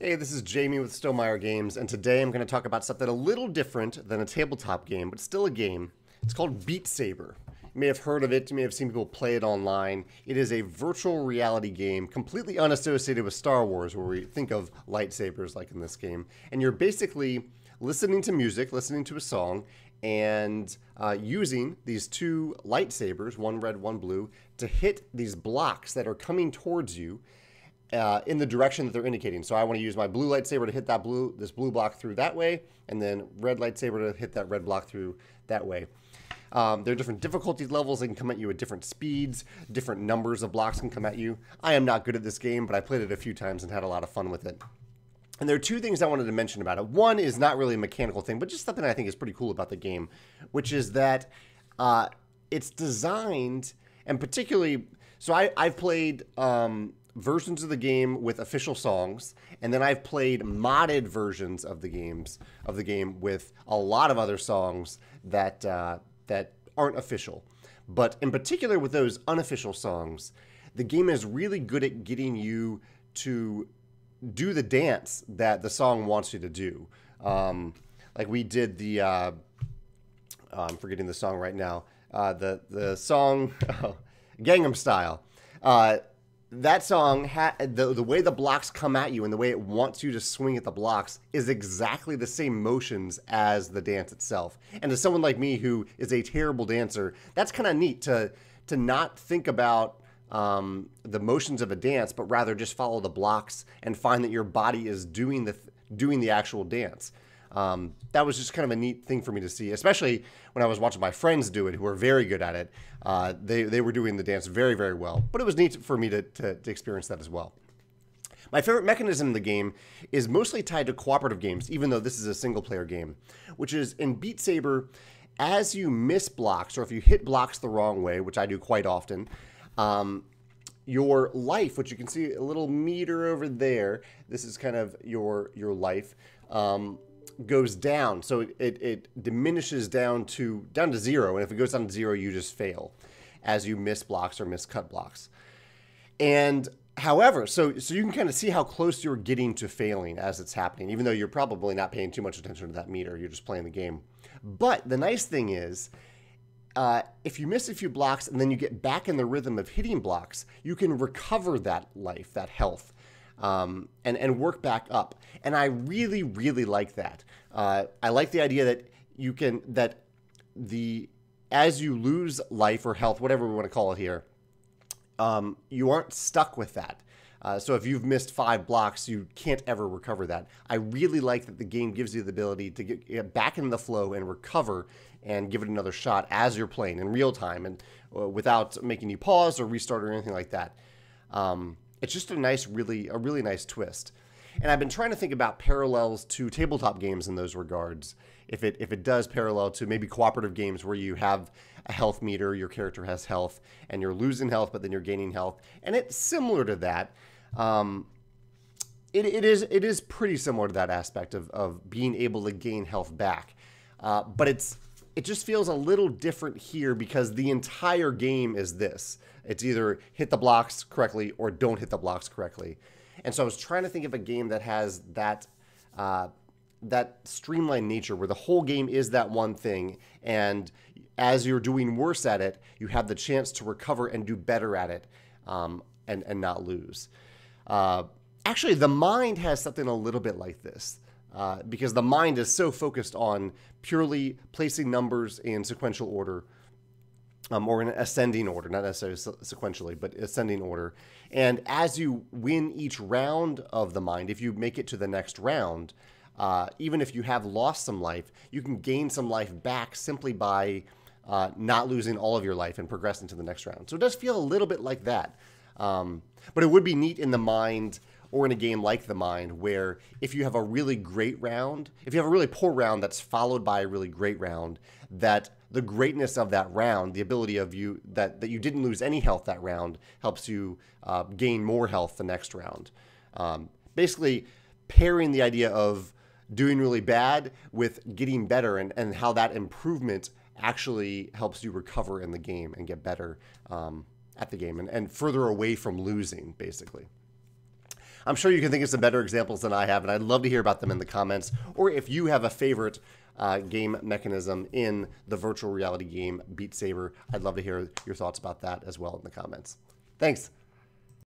Hey, this is Jamey with Stonemaier Games, and today I'm going to talk about something a little different than a tabletop game, but still a game. It's called Beat Saber. You may have heard of it, you may have seen people play it online. It is a virtual reality game completely unassociated with Star Wars, where we think of lightsabers like in this game. And you're basically listening to music, listening to a song, and using these two lightsabers, one red, one blue, to hit these blocks that are coming towards you in the direction that they're indicating. So I want to use my blue lightsaber to hit this blue block through that way, and then red lightsaber to hit that red block through that way. There are different difficulty levels. They can come at you at different speeds. Different numbers of blocks can come at you. I am not good at this game, but I played it a few times and had a lot of fun with it. And there are two things I wanted to mention about it. One is not really a mechanical thing, but just something I think is pretty cool about the game, which is that it's designed, and particularly, so I've played versions of the game with official songs, and then I've played modded versions of the game with a lot of other songs that aren't official. But in particular with those unofficial songs, the game is really good at getting you to do the dance that the song wants you to do. Like we did the I'm forgetting the song right now. The song Gangnam Style. That song, the way the blocks come at you and the way it wants you to swing at the blocks is exactly the same motions as the dance itself. And as someone like me who is a terrible dancer, that's kind of neat to not think about the motions of a dance, but rather just follow the blocks and find that your body is doing the actual dance. That was just kind of a neat thing for me to see, especially when I was watching my friends do it, who are very good at it. They were doing the dance very, very well, but it was neat for me to experience that as well. My favorite mechanism in the game is mostly tied to cooperative games, even though this is a single-player game, which is in Beat Saber, as you miss blocks, or if you hit blocks the wrong way, which I do quite often, your life, which you can see a little meter over there, this is kind of your life, goes down. So it diminishes down to zero, and if it goes down to zero, you just fail as you miss blocks or miscut blocks. And however, so you can kind of see how close you're getting to failing as it's happening, even though you're probably not paying too much attention to that meter. You're just playing the game. But the nice thing is, if you miss a few blocks and then you get back in the rhythm of hitting blocks, you can recover that life, that health, and work back up. And I really, really like that. I like the idea that as you lose life or health, whatever we want to call it here, you aren't stuck with that. So if you've missed 5 blocks, you can't ever recover that. I really like that the game gives you the ability to get back in the flow and recover and give it another shot as you're playing in real time and without making you pause or restart or anything like that. It's just a really nice twist. And I've been trying to think about parallels to tabletop games in those regards. If it does parallel to maybe cooperative games where you have a health meter, your character has health, and you're losing health, but then you're gaining health. And it's similar to that. It is pretty similar to that aspect of being able to gain health back. But it just feels a little different here because the entire game is this. It's either hit the blocks correctly or don't hit the blocks correctly. And so I was trying to think of a game that has that streamlined nature where the whole game is that one thing, and as you're doing worse at it, you have the chance to recover and do better at it, and not lose. Actually, the mind has something a little bit like this, because the mind is so focused on purely placing numbers in sequential order, or in ascending order, not necessarily sequentially, but ascending order. And as you win each round of the mind, if you make it to the next round, even if you have lost some life, you can gain some life back simply by not losing all of your life and progressing to the next round. So it does feel a little bit like that. But it would be neat in the mind or in a game like the mind where if you have a really great round, if you have a really poor round that's followed by a really great round, that the greatness of that round, the ability of you that you didn't lose any health that round helps you gain more health the next round. Basically pairing the idea of doing really bad with getting better and how that improvement actually helps you recover in the game and get better at the game and further away from losing, basically. I'm sure you can think of some better examples than I have, and I'd love to hear about them in the comments. Or if you have a favorite game mechanism in the virtual reality game Beat Saber, I'd love to hear your thoughts about that as well in the comments. Thanks.